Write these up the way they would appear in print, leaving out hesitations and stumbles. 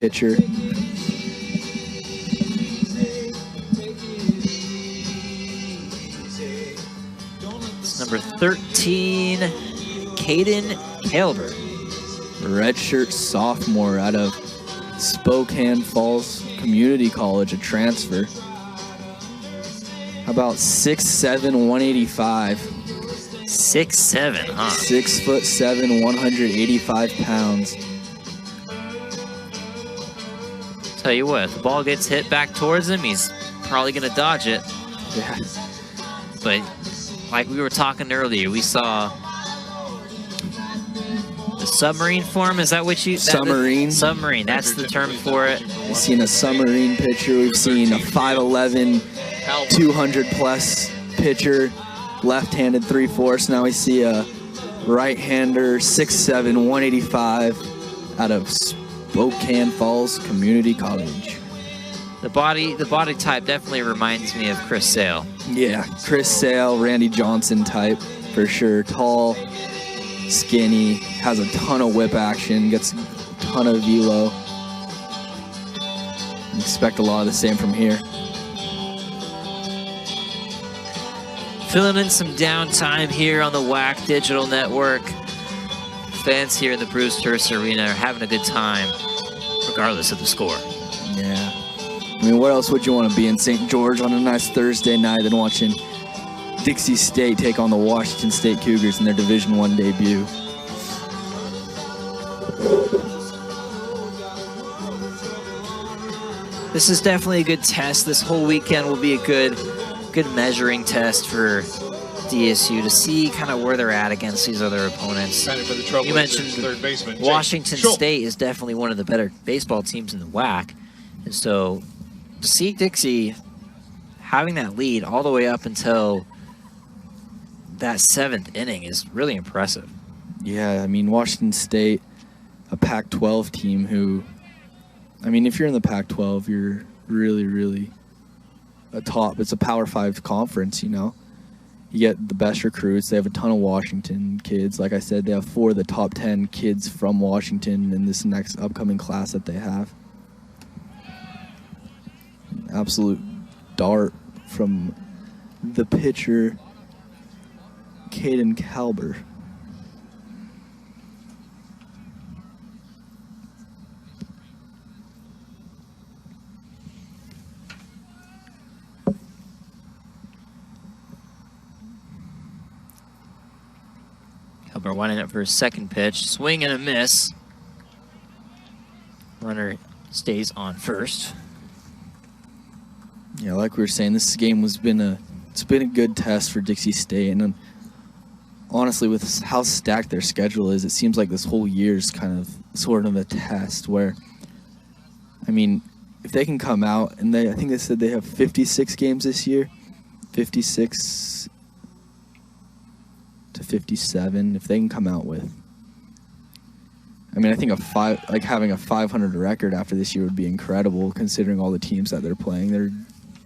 pitcher. It's number 13, Caden Calver. Redshirt sophomore out of Spokane Falls Community College, a transfer. About 6'7", 185. 6'7", huh? 6'7", 185 pounds. Tell you what, if the ball gets hit back towards him, he's probably going to dodge it. Yeah. But like we were talking earlier, we saw the submarine form. Is that what you? Submarine. Submarine. That's the term for it. We've seen a submarine pitcher. We've seen a 5'11", 200-plus pitcher, left-handed 3/4. Now we see a right-hander, 6'7", 185, out of Spokane Falls Community College. The body type definitely reminds me of Chris Sale. Yeah, Chris Sale, Randy Johnson type for sure. Tall, skinny, has a ton of whip action, gets a ton of velo. Expect a lot of the same from here. Filling in some downtime here on the WAC Digital Network. Fans here in the Bruce Hurst Arena are having a good time, regardless of the score. Yeah. I mean, what else would you want to be in St. George on a nice Thursday night than watching Dixie State take on the Washington State Cougars in their Division I debut? This is definitely a good test. This whole weekend will be a good measuring test for DSU to see kind of where they're at against these other opponents. You mentioned third baseman, Washington State is definitely one of the better baseball teams in the WAC. And so to see Dixie having that lead all the way up until that 7th inning is really impressive. Yeah, I mean, Washington State, a Pac-12 team who, I mean, if you're in the Pac-12, you're really, really a top. It's a Power 5 conference, you know. You get the best recruits. They have a ton of Washington kids. Like I said, they have 4 of the top 10 kids from Washington in this next upcoming class that they have. Absolute dart from the pitcher, Caden Calver. Calver winding up for his second pitch. Swing and a miss. Runner stays on first. Yeah, like we were saying, this game it's been a good test for Dixie State, and honestly, with how stacked their schedule is, it seems like this whole year is kind of sort of a test. Where, I mean, if they can come out, and I think they said they have 56 games this year, 56 to 57. If they can come out with, I mean, I think having a 500 record after this year would be incredible, considering all the teams that they're playing. They're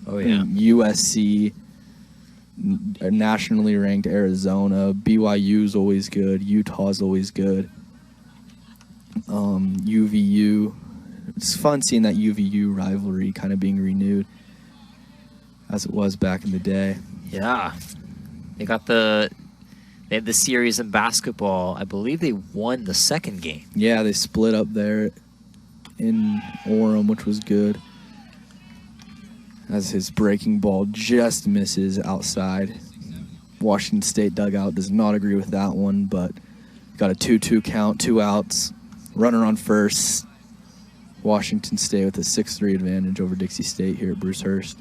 USC, nationally ranked Arizona, BYU's always good, Utah's always good, UVU. It's fun seeing that UVU rivalry kind of being renewed as it was back in the day. Yeah, they had the series in basketball. I believe they won the second game. Yeah, they split up there in Orem, which was good, as his breaking ball just misses outside. Washington State dugout does not agree with that one, but got a 2-2 count, 2 outs, runner on first. Washington State with a 6-3 advantage over Dixie State here at Bruce Hurst.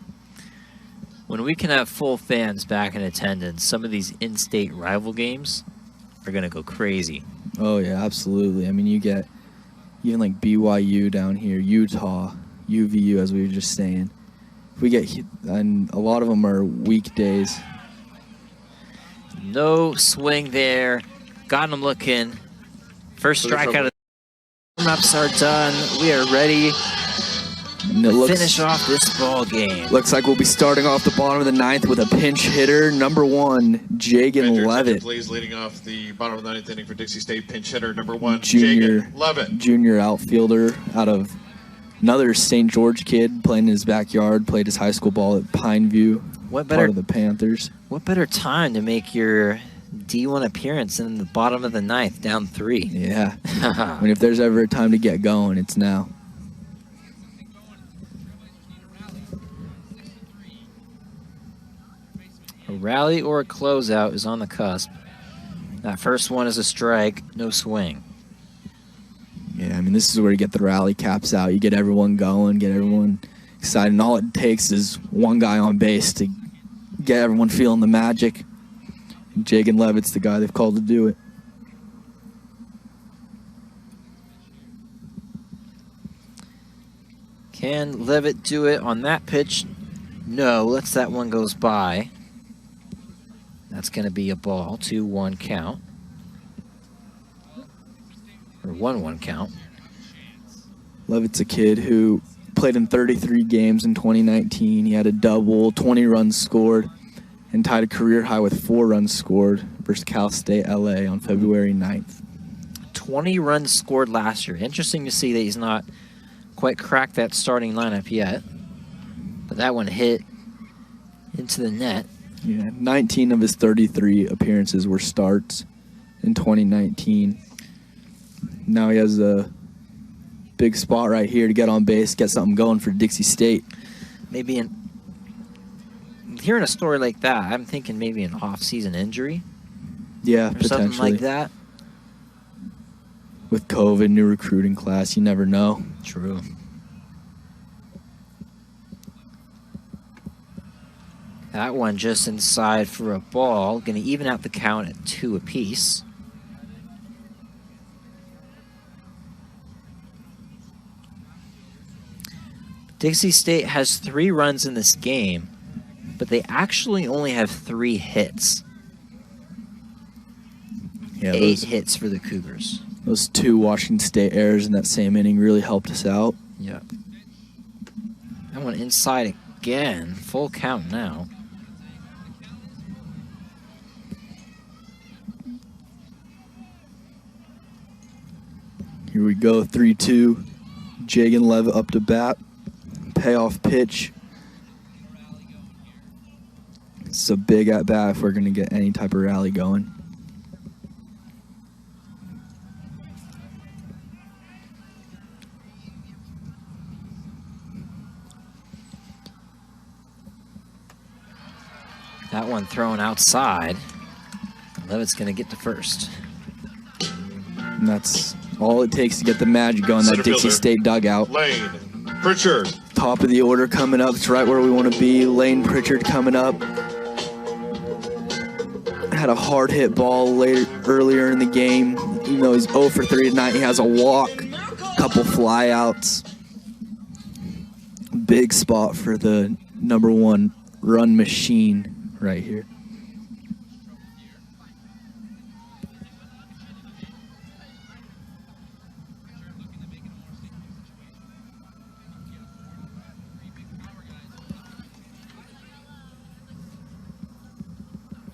When we can have full fans back in attendance, some of these in-state rival games are going to go crazy. Oh, yeah, absolutely. I mean, you get even like BYU down here, Utah, UVU, as we were just saying. We get, and a lot of them are weekdays. No swing there. Got him looking. First strikeout of the warm-ups are done. We are ready to finish off this ball game. Looks like we'll be starting off the bottom of the 9th with a pinch hitter, number 1, Jagan Levitt. Please, leading off the bottom of the 9th inning for Dixie State, pinch hitter number 1, Junior Jagan Levitt. Junior outfielder out of Another St. George kid playing in his backyard, played his high school ball at Pineview, part of the Panthers. What better time to make your D1 appearance in the bottom of the ninth, down 3? Yeah. I mean, if there's ever a time to get going, it's now. A rally or a closeout is on the cusp. That first one is a strike, no swing. Yeah, I mean, this is where you get the rally caps out. You get everyone going, get everyone excited. And all it takes is one guy on base to get everyone feeling the magic. And Jagan Levitt's the guy they've called to do it. Can Levitt do it on that pitch? No, lets that one goes by. That's going to be a ball, 2-1 count. Or 1-1 count. Levitt's a kid who played in 33 games in 2019. He had a double, 20 runs scored, and tied a career high with 4 runs scored versus Cal State LA on February 9th. 20 runs scored last year. Interesting to see that he's not quite cracked that starting lineup yet. But that one hit into the net. Yeah, 19 of his 33 appearances were starts in 2019. Now he has a big spot right here to get on base, get something going for Dixie State. Maybe hearing a story like that, I'm thinking maybe an off-season injury. Yeah, or potentially. something like that. With COVID, new recruiting class, you never know. True. That one just inside for a ball. Going to even out the count at 2 apiece. Dixie State has 3 runs in this game, but they actually only have 3 hits. Yeah, 8 hits for the Cougars. Those 2 Washington State errors in that same inning really helped us out. Yep. That one inside again. Full count now. Here we go, 3-2. Jagan Levitt up to bat. Payoff pitch. It's a big at-bat if we're going to get any type of rally going. That one thrown outside. Levitt's going to get to first. And that's all it takes to get the magic going, that Dixie State dugout. Lane Pritchard. Top of the order coming up. It's right where we want to be. Lane Pritchard coming up. Had a hard hit ball earlier in the game. Even though he's 0 for 3 tonight, he has a walk, couple flyouts. Big spot for the #1 run machine right here.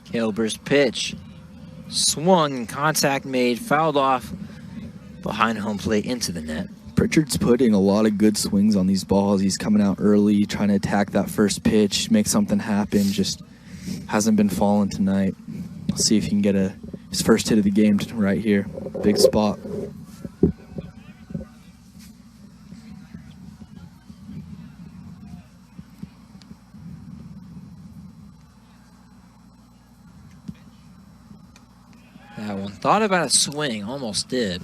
Kilber's pitch. Swung and contact made. Fouled off behind home plate into the net. Pritchard's putting a lot of good swings on these balls. He's coming out early, trying to attack that first pitch, make something happen. Just hasn't been falling tonight. Let's see if he can get his first hit of the game right here. Big spot. That one thought about a swing, almost did.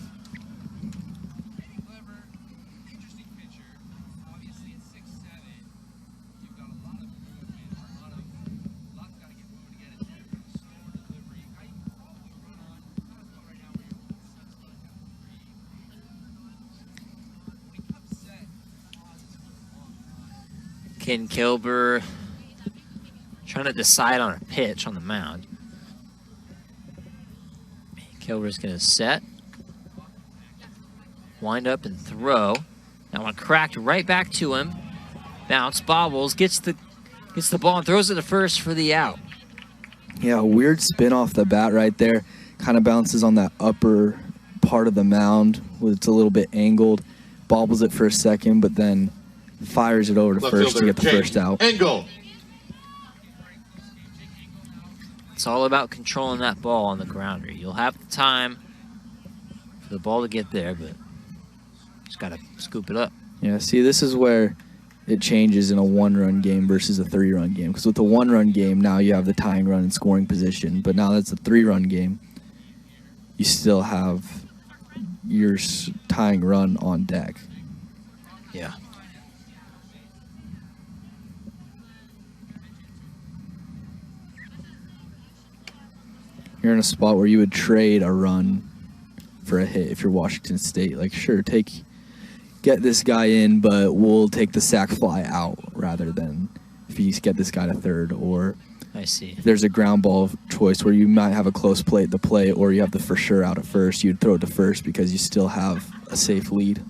Ken Kilber trying to decide on a pitch on the mound. Kilber's going to set, wind up and throw. That one cracked right back to him. Bounce, bobbles, gets the ball and throws it to first for the out. Yeah, a weird spin off the bat right there. Kind of bounces on that upper part of the mound. It's a little bit angled. bobbles it for a second, but then fires it over to Left first to fielder, get the first out. Engel. It's all about controlling that ball on the grounder. You'll have the time for the ball to get there, but just got to scoop it up. Yeah, see, this is where it changes in a one-run game versus a three-run game. Because with the one-run game, now you have the tying run and scoring position. But now that's a three-run game. You still have your tying run on deck. Yeah. You're in a spot where you would trade a run for a hit if you're Washington State. Like, sure, get this guy in, but we'll take the sac fly out rather than if you get this guy to third. Or I see. if there's a ground ball choice where you might have a close play at the plate, or you have the for sure out at first, you'd throw it to first because you still have a safe lead.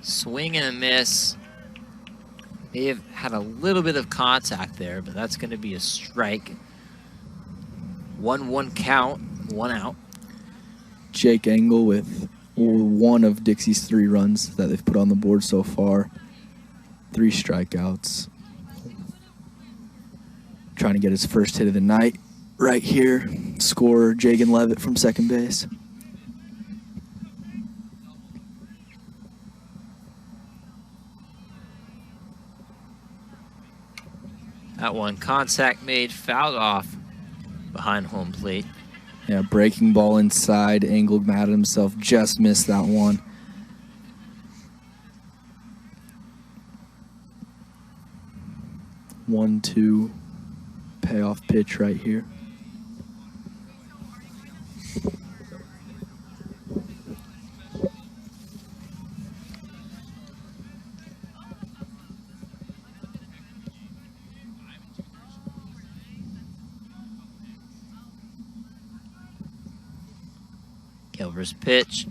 Swing and a miss. They've had a little bit of contact there, but that's going to be a strike. 1-1 count, 1 out. Jake Engel with one of Dixie's 3 runs that they've put on the board so far. 3 strikeouts. Trying to get his first hit of the night right here. Scorer Jagan Levitt from second base. That one, contact made, fouled off behind home plate. Yeah, breaking ball inside. Engel mad at himself, just missed that one. One, two, payoff pitch right here. Kilber's pitch.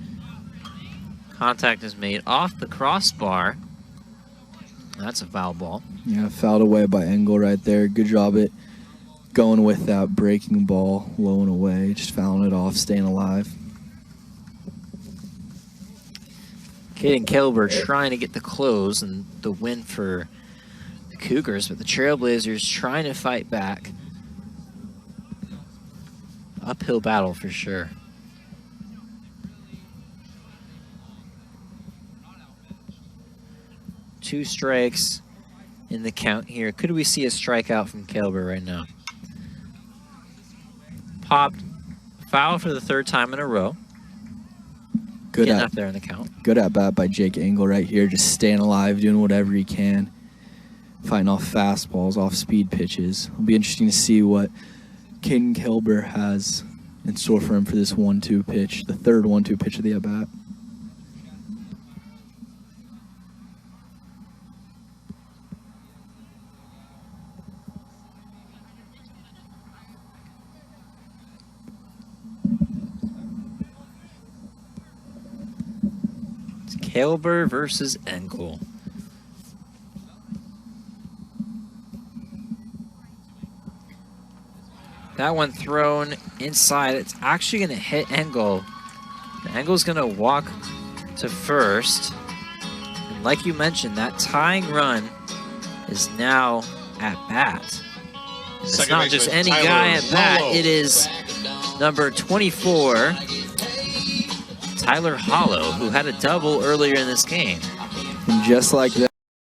Contact is made off the crossbar. That's a foul ball. Yeah, fouled away by Engel right there. Good job at going with that breaking ball, low and away, just fouling it off, staying alive. Caden Kilber trying to get the close and the win for the Cougars, but the Trailblazers trying to fight back. Uphill battle for sure. Two strikes in the count here. Could we see a strikeout from Kilber right now? Popped. Foul for the 3rd time in a row. Good Getting up there in the count. Good at bat by Jake Engel right here, just staying alive, doing whatever he can, fighting off fastballs, off speed pitches. It'll be interesting to see what Caden Kilber has in store for him for this 1-2 pitch, the 3rd 1-2 pitch of the at bat. Kilber versus Engel. That one thrown inside. It's actually going to hit Engel. Engel's going to walk to first. And like you mentioned, that tying run is now at bat. And it's not just any guy at bat. It is number 24, Tyler Hollow, who had a double earlier in this game. And just like that.